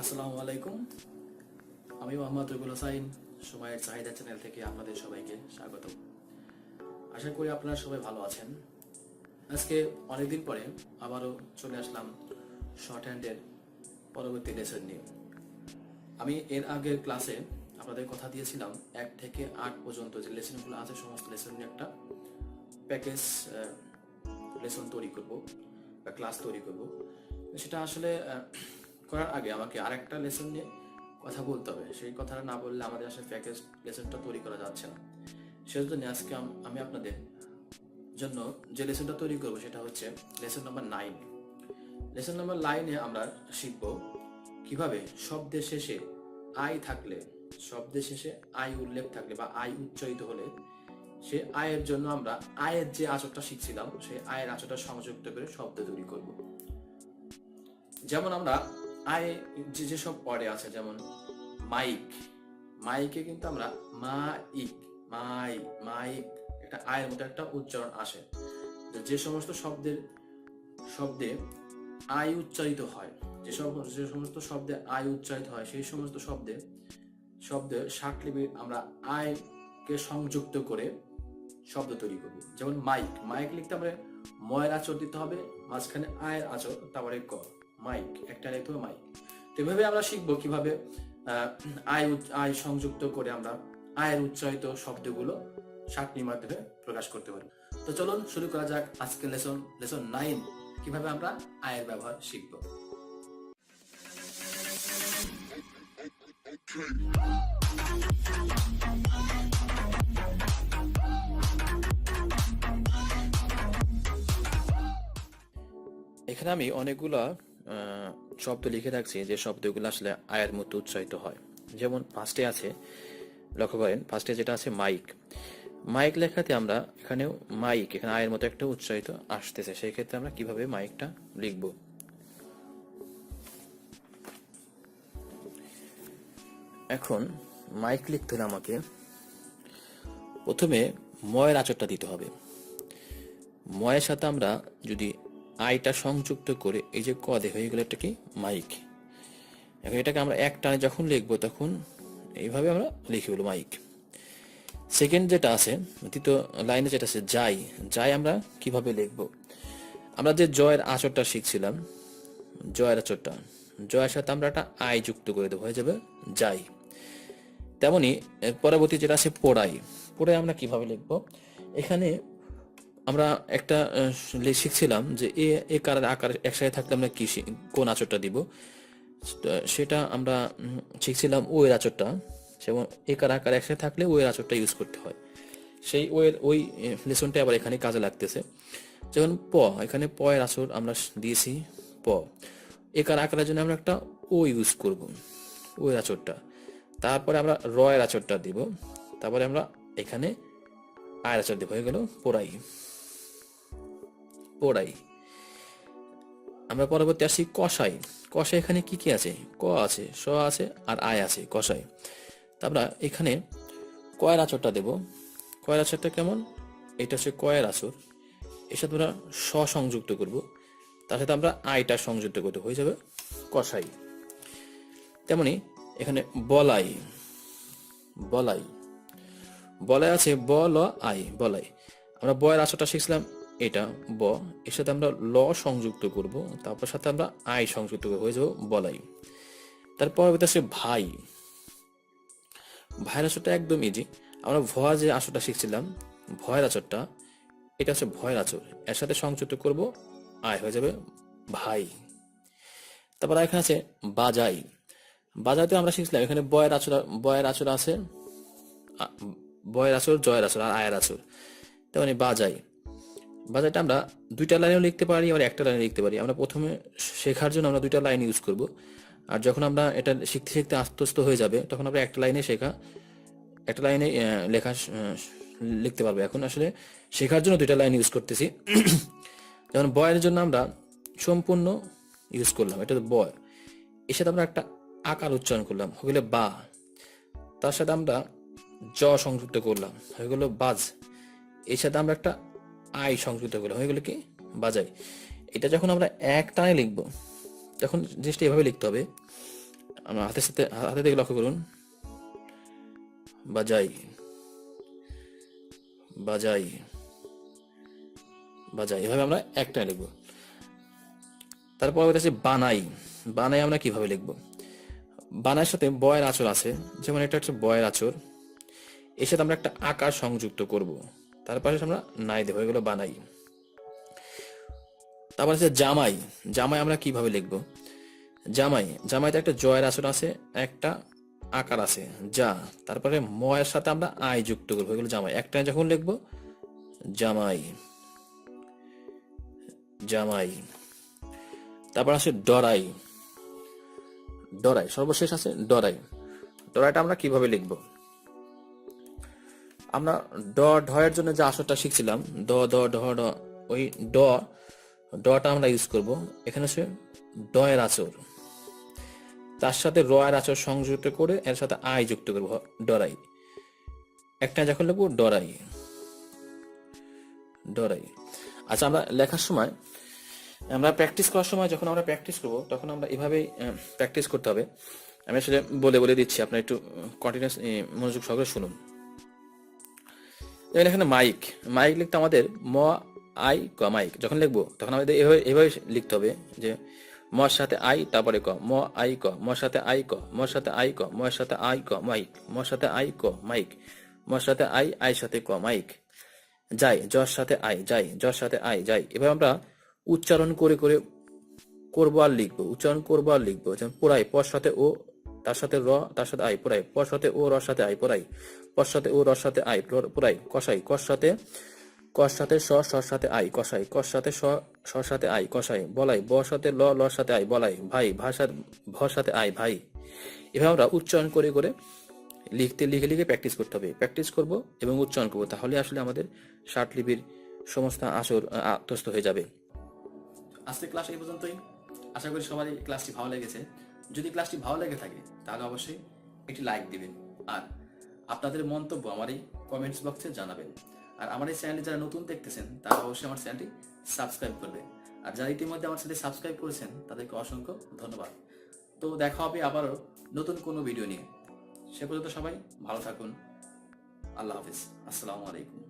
আসসালামু আলাইকুম। আমি মোহাম্মদ সময়ের চাহিদা চ্যানেল থেকে আপনাদের সবাইকে স্বাগত। আশা করি আপনারা সবাই ভালো আছেন। আজকে অনেকদিন পরে আবারও চলে আসলাম শর্ট হ্যান্ডের পরবর্তী লেসন নিয়ে। আমি এর আগের ক্লাসে আপনাদের কথা দিয়েছিলাম 1 থেকে 8 পর্যন্ত যে লেসনগুলো আছে সমস্ত লেসন নিয়ে একটা প্যাকেজ লেসন তৈরি করব বা ক্লাস তৈরি করব। সেটা আসলে করার আগে আমাকে আরেকটা লেসন নিয়ে কথা বলতে হবে। সেই কথাটা না বললে আমাদের আসলে প্যাকেজ লেসনটা তৈরি করা যাচ্ছে না। সেজন্য আজকে আমি আপনাদের জন্য যে লেসনটা তৈরি করব সেটা হচ্ছে লেসন নাম্বার 9। লেসন নাম্বার 9-এ আমরা শিখব কিভাবে শব্দের শেষে আই থাকলে, শব্দের শেষে আই উল্লেখ থাকলে বা আই উচ্চারিত হলে সে আয়ের জন্য আমরা আয়ের যে আচরটা শিখছিলাম সেই আয়ের আচরটা সংযুক্ত করে শব্দ তৈরি করব। যেমন আমরা আয় যেসব পদে আছে, যেমন মাইক, মাইকে কিন্তু আমরা মাইক মাইক একটা আয়ের মতো একটা উচ্চারণ আসে। যে সমস্ত শব্দে আয় উচ্চারিত হয়, যে সমস্ত শব্দে আয় উচ্চারিত হয় সেই সমস্ত শব্দের শাটলিপি আমরা আয়কে সংযুক্ত করে শব্দ তৈরি করব। যেমন মাইক লিখতে আমরা ময়ের আচর দিতে হবে, মাঝখানে আয়ের আচর, তারপরে ক, মাইক একটা লিখতে হবে মাইক। তো এভাবে আমরা শিখবো কিভাবে আয় সংযুক্ত করে আমরা আয়ের উচ্চারিত শব্দগুলো শাটলির মাধ্যমে প্রকাশ করতে পারি। তো চলুন শুরু করা যাক আজকে লেসন 9, কিভাবে আমরা আয়ের ব্যবহার শিখব। এখানে আমি অনেকগুলা শব্দ লিখে রাখছি যে শব্দগুলো আসলে আয়ের মতো উচ্চারিত হয়। যেমন ফার্স্টে আছে, লক্ষ্য করেন ফার্স্টে যেটা আছে মাইক লেখাতে আমরা এখানেও এখানে আয়ের মতো একটা উচ্চারিত আসতেছে। সেই ক্ষেত্রে আমরা কিভাবে মাইকটা লিখব। এখন মাইক লিখতে হলে আমাকে প্রথমে ময়ের আচরটা দিতে হবে। ময়ের সাথে আমরা যদি আইটা সংযুক্ত করে এই যে কদে হয়ে গেল, এটা কি মাইক। এখন এটাকে আমরা এক টানে যখন লিখবো তখন এইভাবে আমরা লিখে বলবো মাইক। সেকেন্ড যেটা আছে, দ্বিতীয় লাইনে যেটা আছে যাই আমরা কিভাবে লিখবো। আমরা যে জয়ের আচরটা শিখছিলাম, জয়ের আচরটা, জয়ের সাথে আমরা একটা আই যুক্ত করে দেবো, হয়ে যাবে যাই। তেমনি পরবর্তী যেটা আছে পোড়াই আমরা কিভাবে লিখবো। এখানে আমরা একটা শিখছিলাম যে এ কারের আকার একসাথে থাকলে আমরা কোন আচরটা দিব, সেটা আমরা শিখছিলাম ও এর আচরটা। যেমন একার আকার একসাথে থাকলে ও এর আচরটা ইউজ করতে হয়। সেই ওই লেসনটা আবার এখানে কাজে লাগতেছে। যেমন এখানে প এর আচর আমরা দিয়েছি প, একার আকারের জন্য আমরা একটা ও ইউজ করব, ও এর আচরটা। তারপরে আমরা র এর আচরটা দিব, তারপরে আমরা এখানে আয়ের আচর দিব, হয়ে গেল পোড়াই। আমরা পরবর্তী আসি কষাই। এখানে কি আছে, ক আছে, স আছে আর আয় আছে, কষাই। আমরা এখানে কয়ের আচরটা দেব। কয়ের আচরটা কেমন, এটা হচ্ছে কয়ের আচর, এর সাথে আমরা স সংযুক্ত করব, তার সাথে আমরা আয়টা সংযুক্ত করতে, হয়ে যাবে কষাই। তেমনি এখানে বলাই আছে বলাই। আমরা বয়ের আচরটা শিখছিলাম, এটা ব, এর সাথে আমরা ল সংযুক্ত করব, তারপর সাথে আমরা আই সংযুক্ত করবো, হয়ে যাবে বলাই। তারপর আছে ভাইয়ের আচরটা একদম ইজি। আমরা যে আচরটা শিখছিলাম, ভয়ের আচরটা, এটা হচ্ছে ভয়ের আচর, এর সাথে সংযুক্ত করব আয়, হয়ে যাবে ভাই। তারপর এখানে আছে বাজাইতে আমরা শিখছিলাম, এখানে বয়ের আচর আছে, বয়ের আচর, জয়ের আচর আর আয়ের আচর। তেমনি বাজাইটা আমরা দুইটা লাইনেও লিখতে পারি, আবার একটা লাইনে লিখতে পারি। আমরা প্রথমে শেখার জন্য আমরা দুইটা লাইন ইউজ করব, আর যখন আমরা এটা শিখতে আত্মস্থ হয়ে যাবে তখন আমরা একটা লাইনে লেখা লিখতে পারবো। এখন আসলে শেখার জন্য দুইটা লাইন ইউজ করতেছি। যেমন বয়ের জন্য আমরা সম্পূর্ণ ইউজ করলাম, এটা বয়, এর সাথে আমরা একটা আকার উচ্চারণ করলাম, হয়ে গেলে বা, তার সাথে আমরা জ সংযুক্ত করলাম, হয়ে গেল বাজ, এর সাথে আমরা একটা আই সংযুক্ত করলাম, হয়ে গেল কি বাজাই। এটা যখন আমরা এক টানে লিখবো, তখন জিনিসটা এভাবে লিখতে হবে, আমরা হাতের দিকে লক্ষ্য করুন। বাজাই, বাজাই, বাজাই, এভাবে আমরা একটাই লিখবো। তারপর হচ্ছে বানাই। বানাই আমরা কিভাবে লিখবো? বানাইয়ের সাথে বয়ের আচর আছে, যেমন এটা হচ্ছে বয়ের আচর, এর সাথে আমরা একটা আকার সংযুক্ত করব, তারপরে আমরা নাই দেবো, এগুলো বানাই। তারপর হচ্ছে জামাই। জামাই আমরা কিভাবে লিখবো? জামাই, জামাইতে একটা জয়ের আচর আছে, একটা আকার আছে যা, তারপরে ময়ের সাথে আমরা আই যুক্ত করবো, এগুলো জামাই। একটা যখন লিখবো জামাই, জামাই। তারপর আছে ডরাই। ডরাই সর্বশেষ আছে ডরাই। ডরাইটা আমরা কিভাবে লিখবো? আমরা ঢয়ের জন্য যে আসরটা শিখছিলাম, ড ড ঢ ড, ওই ডটা আমরা ইউজ করব। এখানে হচ্ছে ডয়ের আচর, তার সাথে র এর আচর সংযুক্ত করে এর সাথে আই যুক্ত করবো, ডরাই। একটা যখন লিখবো ডরাই, ডরাই। আচ্ছা, আমরা লেখার সময়, আমরা প্র্যাকটিস করার সময় যখন আমরা প্র্যাকটিস করবো, তখন আমরা এভাবেই প্র্যাকটিস করতে হবে। আমি আসলে বলে দিচ্ছি, আপনার একটু কন্টিনিউয়াস মনোযোগ সহকারে শুনুন। যেমন এখানে মাইক, মাইক লিখতে আমাদের ম আই ক, মাইক যখন লিখবো তখন আমাদের এভাবে লিখতে হবে যে মর সাথে আই, তারপরে ক, ম আই ক, মর সাথে আই ক, মর সাথে আই ক, মর সাথে আই ক, মাইক, মর সাথে আই ক, মাইক, মর সাথে আই, আই সাথে ক, মাইক। যাই, জর সাথে আই, যাই, জর সাথে আই, যাই। এভাবে আমরা উচ্চারণ করে করে করবো আর লিখবো, উচ্চারণ করবো আর লিখবো। যেমন পোড়াই, পর সাথে ও, তার সাথে র, তার সাথে আই, পোড়াই, পর সাথে ও, রর সাথে আই, পোড়াই, পর সাথে ও, রর সাথে আই, পোড়াই। কষাই, কর সাথে স, সর সাথে আই, কষাই, কর সাথে স, সর সাথে আই, কষাই। বলাই, ব সাথে ল, লর সাথে আই, বলাই। ভাই, ভর সাথে আই, ভাই। এভাবে আমরা উচ্চারণ করে করে লিখে প্র্যাকটিস করতে হবে। প্র্যাকটিস করব এবং উচ্চারণ করবো, তাহলে আসলে আমাদের ষাটলিপির সমস্ত আসর আত্মস্থ হয়ে যাবে। আজকের ক্লাস এই পর্যন্তই। আশা করি সবারই ক্লাসটি ভালো লেগেছে। যদি ক্লাসটি ভালো লেগে থাকে তাহলে অবশ্যই একটি লাইক দিবেন, আর আপনাদের মন্তব্য আমার এই কমেন্টস বক্সে জানাবেন। আর আমার এই চ্যানেলে যারা নতুন দেখতেছেন তারা অবশ্যই আমার চ্যানেলটি সাবস্ক্রাইব করবেন, আর যারা ইতিমধ্যে আমার চ্যানেলটি সাবস্ক্রাইব করেছেন তাদেরকে অসংখ্য ধন্যবাদ। তো দেখা হবে আবারও নতুন কোনো ভিডিও নিয়ে। সে পর্যন্ত সবাই ভালো থাকুন। আল্লাহ হাফিজ। আসসালামু আলাইকুম।